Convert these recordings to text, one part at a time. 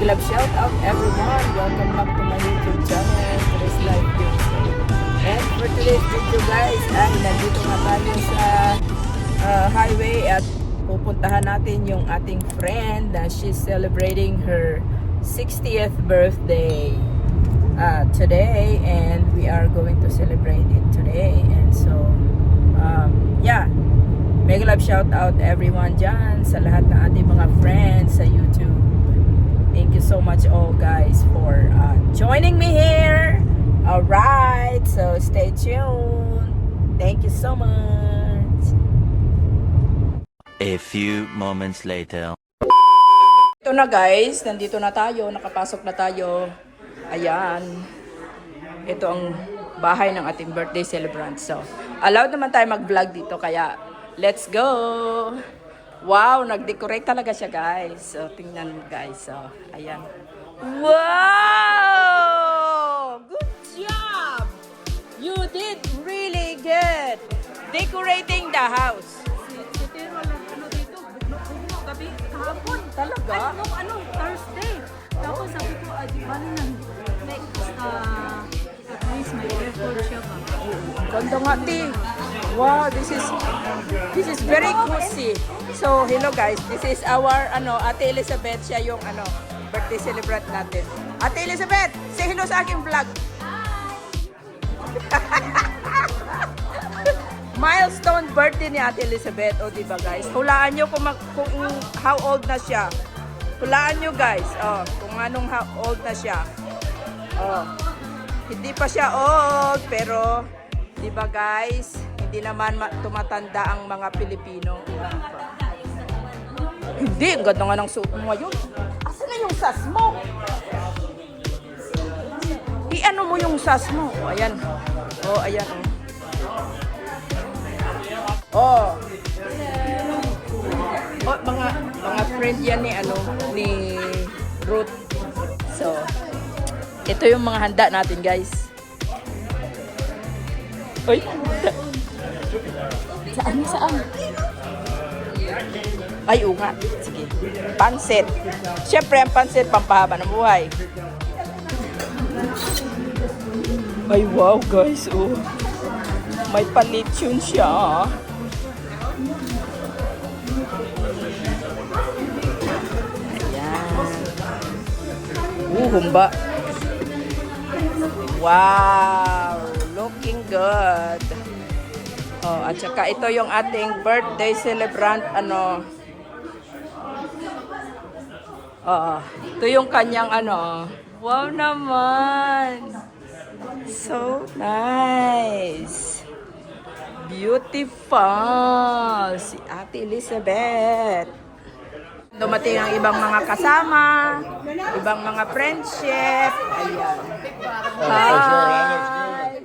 Big love shout out everyone. Welcome back to my YouTube channel. Today's live video. And for today's video guys, ay nandito nga tayo sa highway at pupuntahan natin yung ating friend na she's celebrating her 60th birthday today, and we are going to celebrate it today. And so yeah, mega love shout out everyone dyan sa lahat ng ating mga friends sa YouTube. Thank you so much all guys for joining me here. Alright, so stay tuned. Thank you so much. A few moments later. Ito na guys, nandito na tayo, nakapasok na tayo. Ayan. Ito ang bahay ng ating birthday celebrant. So, allowed naman tayo mag-vlog dito, kaya let's go! Wow, nag-decorate talaga siya guys. So, tingnan mo guys. So, ayan. Wow! Good job! You did really good! Decorating the house. Si Tero lang dito, bugno gabi, kahapon. Talaga? Thursday. Tapos sabi ko, di ba na at least may effort siya ba? Ganda nga, ti. Wow, this is very cozy. So, hello guys. This is our Ate Elizabeth, siya yung birthday celebrant natin. Ate Elizabeth, say hello sa aking vlog. Milestone birthday ni Ate Elizabeth. O, diba guys? Hulaan nyo kung how old na siya. Hulaan nyo guys. Oh, kung anong how old na siya. Oh. Hindi pa siya old, pero, diba guys? Hindi naman tumatanda ang mga Pilipino. Hindi, ang ganda nga ng suot mo ngayon. Asan na yung sas mo? I-ano mo yung sas mo? O, ayan. O, ayan. Oh. Oh, mga friend yan ni Ruth. So, ito yung mga handa natin, guys. Uy, saan? Ay, nga. Sige. Pansit. Siyempre, ang pansit, pampahaba ng buhay. Ay, wow, guys. Oh. May palitsyon siya. Ayan. Humba. Wow. Looking good. Oh, at saka ito yung ating birthday celebrant, ito yung kanyang wow naman. So nice. Beautiful. Si Ate Elizabeth. Dumating ang ibang mga kasama, ibang mga friendship. Ayan. Hi.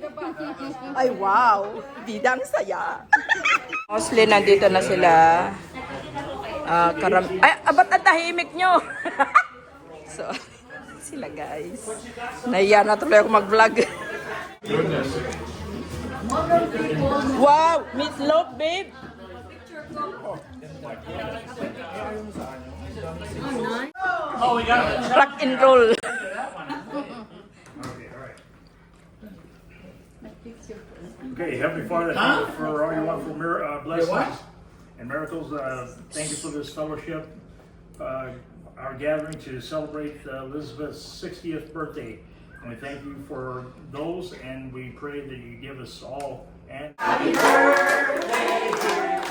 Ay, wow. Bidang saya. Mostly, nandito na sila. Ay, ba't ang tahimik nyo? So, sila guys. Nahiya na tuloy ako mag-vlog. Wow! Meatloaf, babe! Rock and roll. Okay, Heavenly Father, thank you for all you want for blessings and miracles. Thank you for this fellowship, our gathering to celebrate Elizabeth's 60th birthday. And we thank you for those, and we pray that you give us all and happy birthday to you.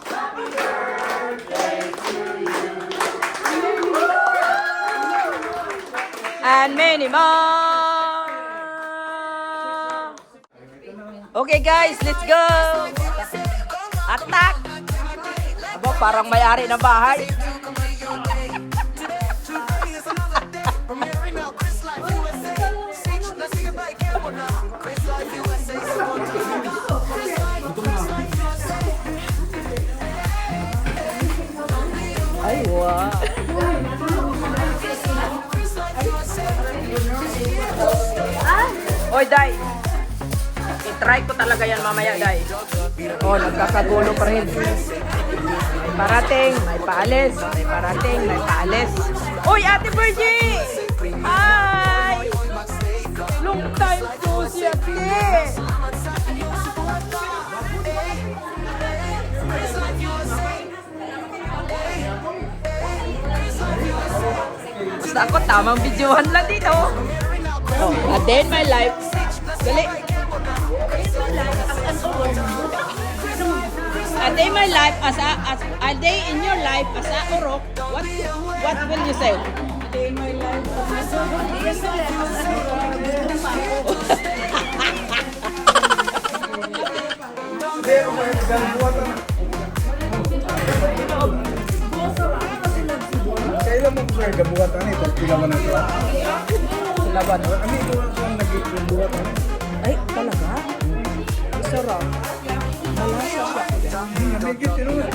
Happy birthday to you. And many more. Okay guys, let's go! Attack! Aba, parang may-ari ng bahay. Ay, wow! Oy, Day! I-try ko talaga yan mamaya, Day. Oh, nagkakagulo pa rin. May parating, may paalis. May parating, may paalis. Uy, Ate Virgie! Hi! Long time to see Ate! Basta ako, tamang videohan lang dito. Oh, a day in my life. Dali. A day in my life as a day in your life as a urok. What will you say? A day in my life as a Kailan mo sir gabuhatan ito? Pilawan na ito. Laban. Kami ito ang nag-gabuhatan. Ay, talaga? Sarap. Malasa siya. Medyo tinunod.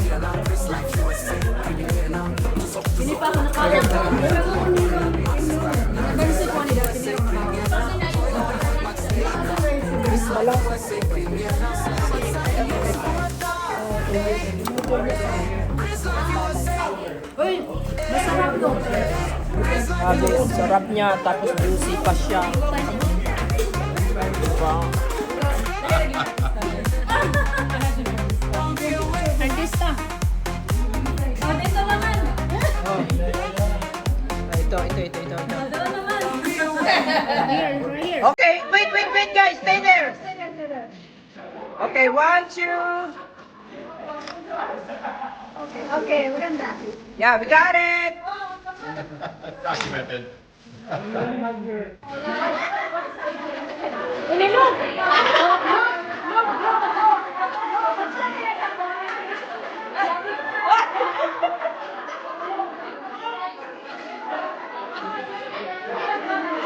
Sabi, ang sarap niya, tapos juicy pa siya. Diba? Artista. Oh, dito naman. Ito. Dito naman. Here. Okay, wait guys, stay there. Okay, 1, 2. Okay, maganda. Yeah, we got it. Documented. Inilog.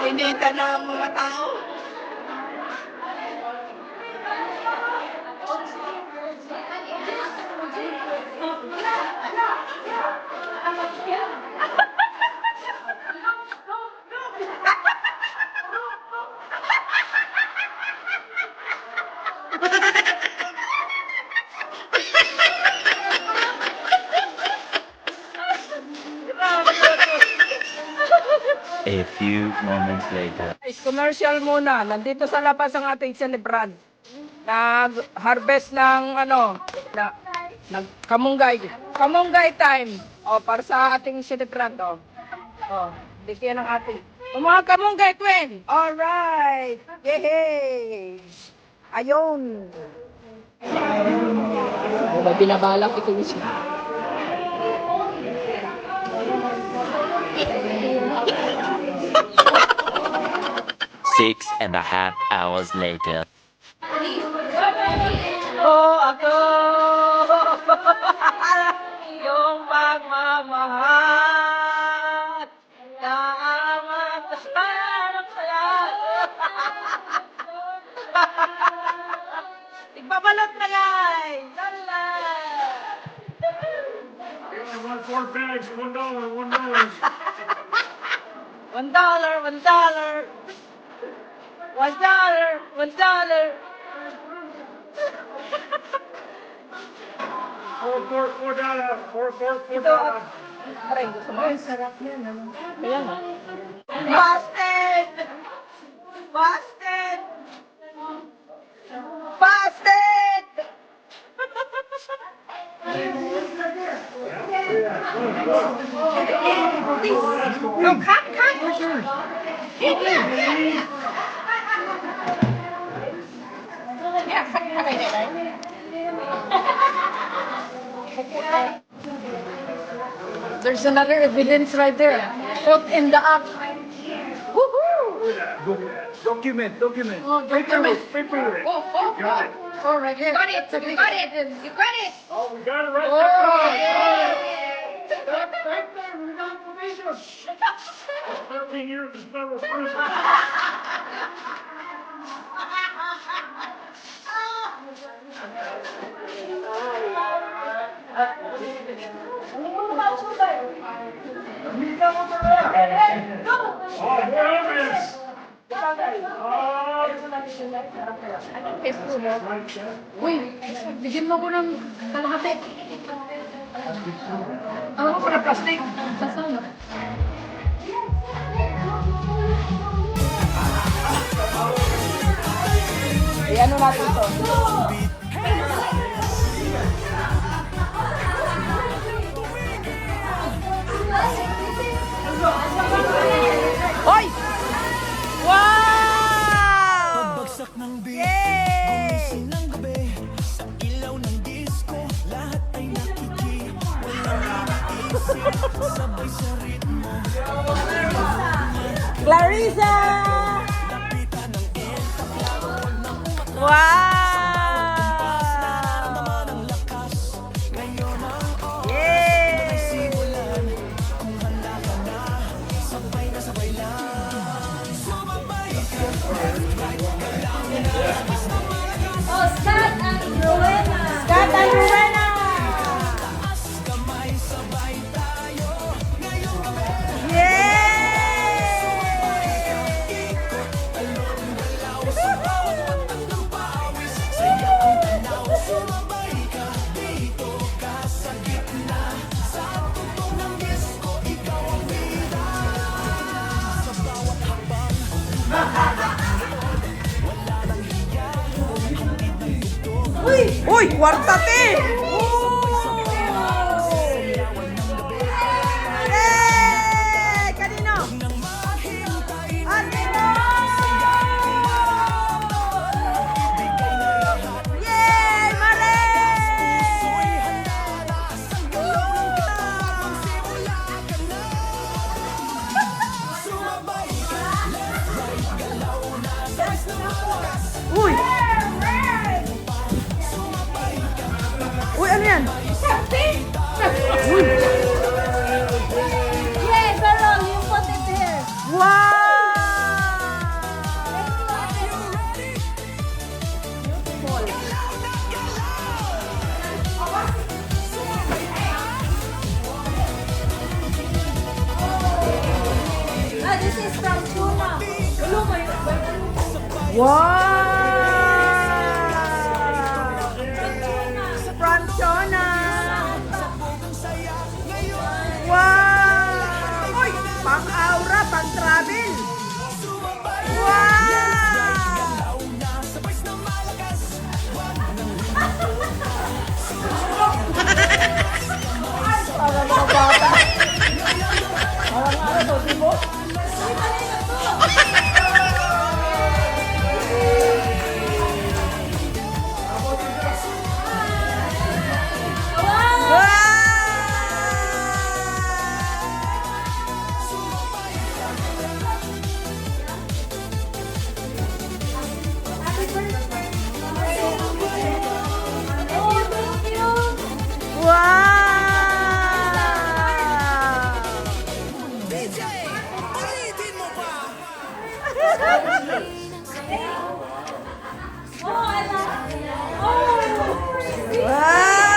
Hinita na ang mga tao. A few moments later. Is commercial muna. Nandito sa labas ang ating celebrant. Nag-harvest ng kamunggay. Kamunggay time. O, para sa ating celebrant. O, bigyan ng ating. Mga kamunggay, Queen! Alright! Yehey! Ayun! May binabalak ito siya. Six and a half hours later. Oh, ako! Yung pagmamahal na amat ng saya. Igbabalot na guys! Lala! 4 bags, $1. $1. Ito, aray, gusto mo? Sarap yan, ano? Kaya nga. Busted! Busted! Busted! No, cut! Yeah, cut. There's another evidence right there. Put in the act. Woohoo! Document. Oh, document. Paper. Oh, right here. Got it. You got it. You got it. Oh, we got it right Oh. there. Right there, we got information. 13 years in federal prison. Oh, more evidence. Uy, bigyan mo ko ng kalahati. Ano ko na plastic? Sasama. natin ito. Hoy! Wow! Yay! Clarissa! Wow! Yay! Oh, Scott and Rowena. Scott and Rowena! Yay! Uy! Kwarta te! Yay! Kanino? Kanino? Yay! Mare! Uy! Uy, ano yan? Uy! Yeah, girl, you put it there. Wow! Ah, this is from Tuna. Wow! From Chona! Wow! Uy! Pang-aura, pang-travel! Wow! Parang mga bata. Parang ano to, di mo? Oh, thank you. Wow! Oh, I love it. Oh, Wow!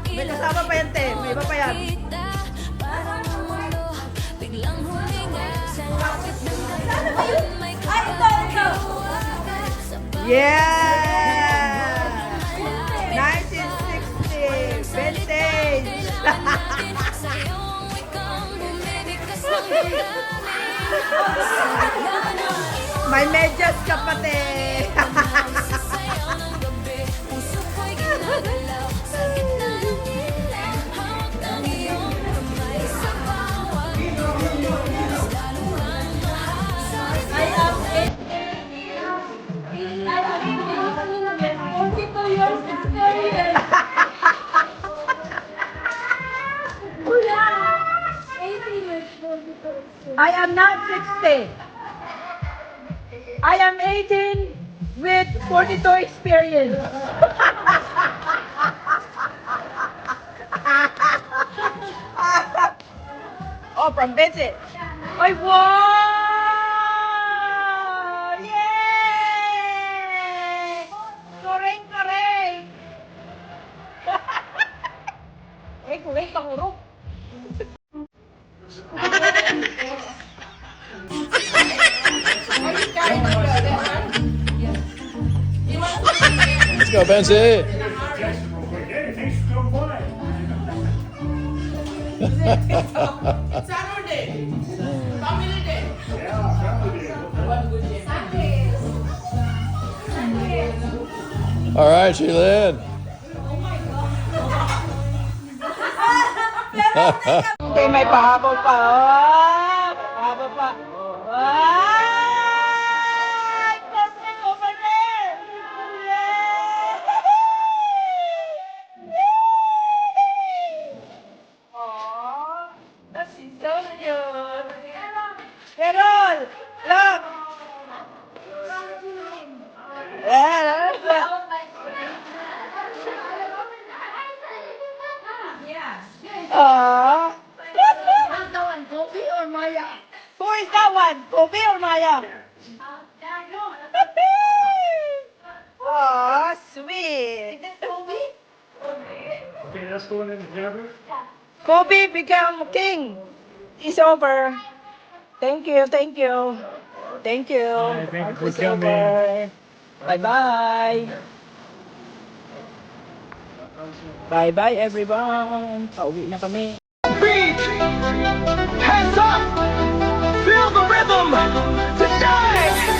May kasama pa yan, te. May iba pa yan. Yeah! 1960! Vintage! May medyas ka pati! I am 42 years experience. Yeah. 18 years, 42. I am not 60. I am 18 with 42 experience. Oh, from Vincent. Ay, wow! Yay! Koreng, koreng! Eh, koreng, pangurok. Let's go, Benzie. Hey, thanks for coming by. Saturday. Family day. Yeah, family day. All right, Shaylin. Okay, may pahabol pa. Oh, pahabol pa. Ay! Perfect over there! Yay! Aw, that is so cute. Carol! Look! Aww. Kobe or Maya? Who is that one? Kobe or Maya? Aw, sweet. Okay, that's going in the camera. Kobe become king. It's over. Thank you, thank you. Thank you. thank you for It's coming. over. Bye-bye. Bye-bye, everyone. Pauwi na kami. Hands up! Feel the rhythm! Tonight!